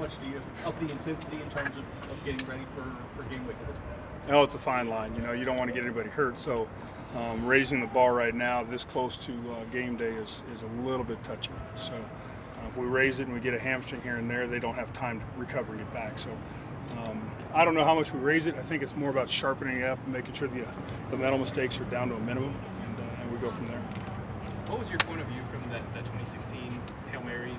much do you up the intensity in terms of getting ready for game week? Oh, it's a fine line. You don't want to get anybody hurt. So raising the bar right now, this close to game day, is a little bit touchy. So if we raise it and we get a hamstring here and there, they don't have time to recover and get back. So I don't know how much we raise it. I think it's more about sharpening it up and making sure the mental mistakes are down to a minimum, and we go from there. What was your point of view from that 2016 Hail Mary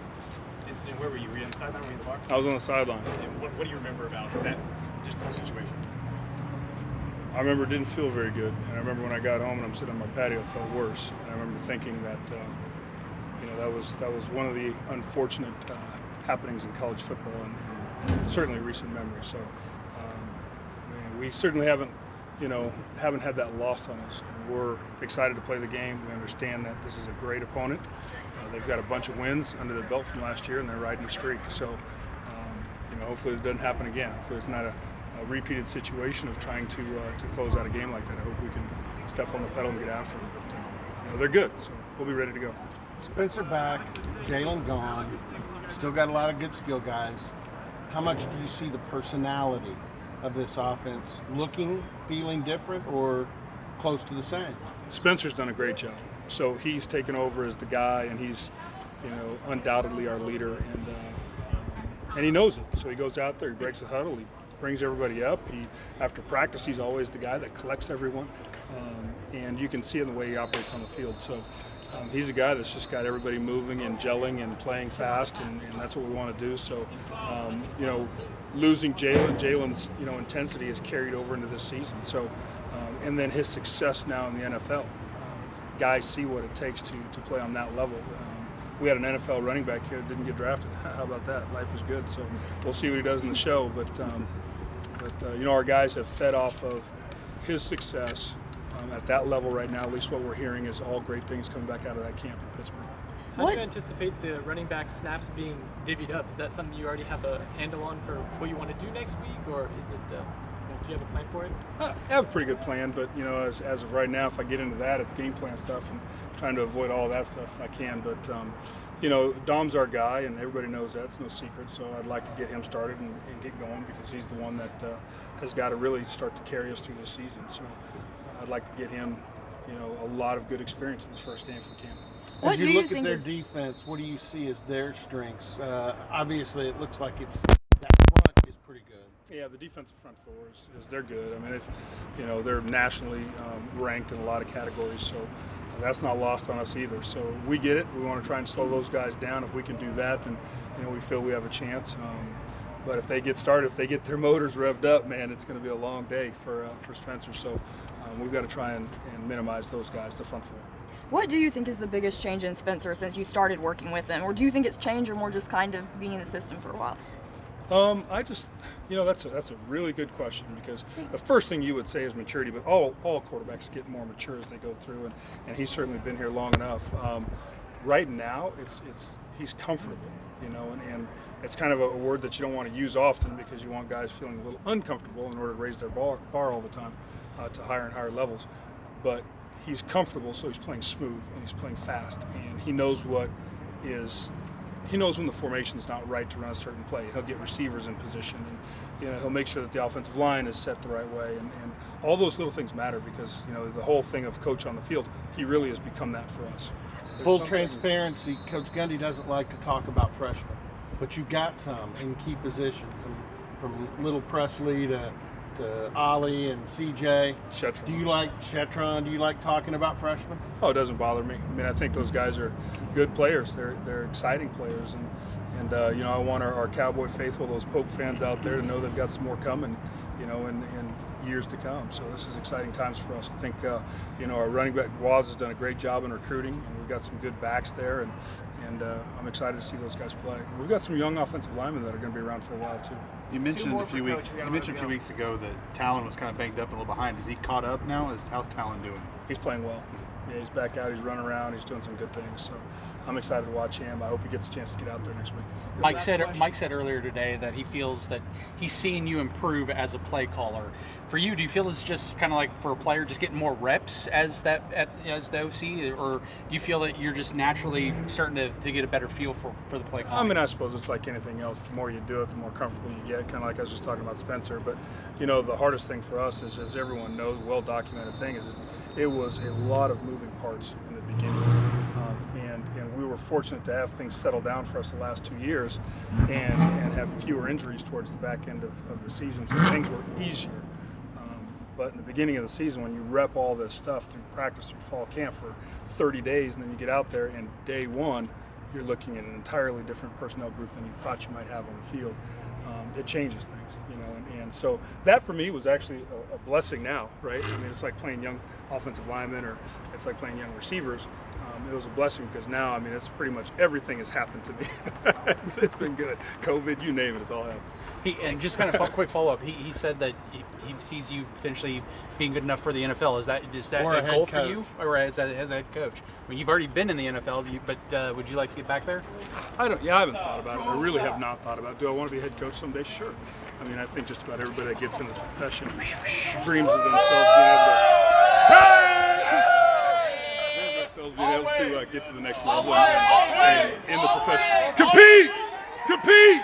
incident? Where were you? Were you on the sideline? Were you in the box? I was on the sideline. And what do you remember about that, just the whole situation? I remember it didn't feel very good, and I remember when I got home and I'm sitting on my patio, it felt worse. And I remember thinking that that was one of the unfortunate happenings in college football, and certainly recent memory. So we certainly haven't had that lost on us. We're excited to play the game. We understand that this is a great opponent. They've got a bunch of wins under their belt from last year, and they're riding a streak. So hopefully it doesn't happen again. Hopefully it's not a repeated situation of trying to close out a game like that. I hope we can step on the pedal and get after them. But they're good, so we'll be ready to go. Spencer back, Jalen gone. Still got a lot of good skill guys. How much do you see the personality of this offense looking, feeling different, or close to the same? Spencer's done a great job. So he's taken over as the guy, and he's undoubtedly our leader, and he knows it. So he goes out there, he breaks the huddle, he brings everybody up. After practice, he's always the guy that collects everyone, and you can see it in the way he operates on the field. So he's a guy that's just got everybody moving and gelling and playing fast, and that's what we want to do. So, losing Jalen's intensity has carried over into this season. So, and then his success now in the NFL. Guys see what it takes to play on that level. We had an NFL running back here that didn't get drafted. How about that? Life is good. So we'll see what he does in the show. But our guys have fed off of his success at that level right now. At least what we're hearing is all great things coming back out of that camp in Pittsburgh. How do you anticipate the running back snaps being divvied up? Is that something you already have a handle on for what you want to do next week, or is it? Do you have a plan for it? I have a pretty good plan, but as of right now, if I get into that, it's game plan stuff and trying to avoid all that stuff. I can, but Dom's our guy, and everybody knows that. It's no secret. So I'd like to get him started and get going, because he's the one that has got to really start to carry us through this season. So I'd like to get him, a lot of good experience in this first game if we can. As you look at their defense, what do you see as their strengths? Obviously, it looks like that front is pretty good. Yeah, the defensive front four is they're good. I mean, they're nationally ranked in a lot of categories, so that's not lost on us either. So we get it. We want to try and slow those guys down. If we can do that, then we feel we have a chance. But if they get started, if they get their motors revved up, man, it's going to be a long day for Spencer. So we've got to try and minimize those guys, the front four. What do you think is the biggest change in Spencer since you started working with him? Or do you think it's change, or more just kind of being in the system for a while? That's a really good question, because the first thing you would say is maturity, but all quarterbacks get more mature as they go through, and he's certainly been here long enough. Right now, he's comfortable, and it's kind of a word that you don't want to use often, because you want guys feeling a little uncomfortable in order to raise their bar all the time to higher and higher levels. But he's comfortable, so he's playing smooth and he's playing fast, and he knows when the formation is not right to run a certain play. He'll get receivers in position, and he'll make sure that the offensive line is set the right way, and all those little things matter, because the whole thing of coach on the field, he really has become that for us. Full transparency, Coach Gundy doesn't like to talk about freshmen, but you got some in key positions, and from Little Presley to Ollie and CJ. Shetron. Do you like Shetron? Do you like talking about freshmen? Oh, it doesn't bother me. I mean, I think those guys are good players. They're exciting players, and I want our Cowboy faithful, those Pope fans out there, to know they've got some more coming, in years to come. So this is exciting times for us. I think our running back Waz has done a great job in recruiting, and we've got some good backs there, and I'm excited to see those guys play. We've got some young offensive linemen that are going to be around for a while too. You mentioned a few weeks ago that Talon was kind of banged up and a little behind. Is he caught up now? How's Talon doing? He's playing well. Yeah, he's back out. He's running around. He's doing some good things. So I'm excited to watch him. I hope he gets a chance to get out there next week. Mike said earlier today that he feels that he's seeing you improve as a play caller. For you, do you feel it's just kind of like for a player just getting more reps as the OC, or do you feel that you're just naturally starting to get a better feel for the play calling? I mean, I suppose it's like anything else. The more you do it, the more comfortable you get. Kind of like I was just talking about Spencer. But the hardest thing for us is, as everyone knows, well-documented thing is it was a lot of moving parts in the beginning, and we were fortunate to have things settle down for us the last 2 years, and have fewer injuries towards the back end of the season, so things were easier. But in the beginning of the season, when you rep all this stuff through practice, through fall camp for 30 days, and then you get out there and day one, you're looking at an entirely different personnel group than you thought you might have on the field. It changes things, and so that for me was actually a blessing now, right? I mean, it's like playing young offensive linemen, or it's like playing young receivers. It was a blessing because now, I mean, it's pretty much everything has happened to me. It's been good. COVID, you name it, it's all happened. And just kind of quick follow-up, he said that he sees you potentially being good enough for the NFL. Is that Or a a goal head for you, or as a head coach? I mean, you've already been in the NFL, but would you like to get back there? I haven't thought about it. I really have not thought about it. Do I want to be a head coach someday? Sure. I mean, I think just about everybody that gets in this profession dreams of themselves being able to get to the next level and in the profession. Compete!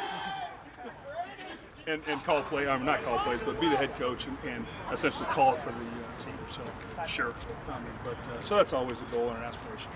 And call play, not call plays, but be the head coach and essentially call it for the team. So, sure. So that's always a goal and an aspiration.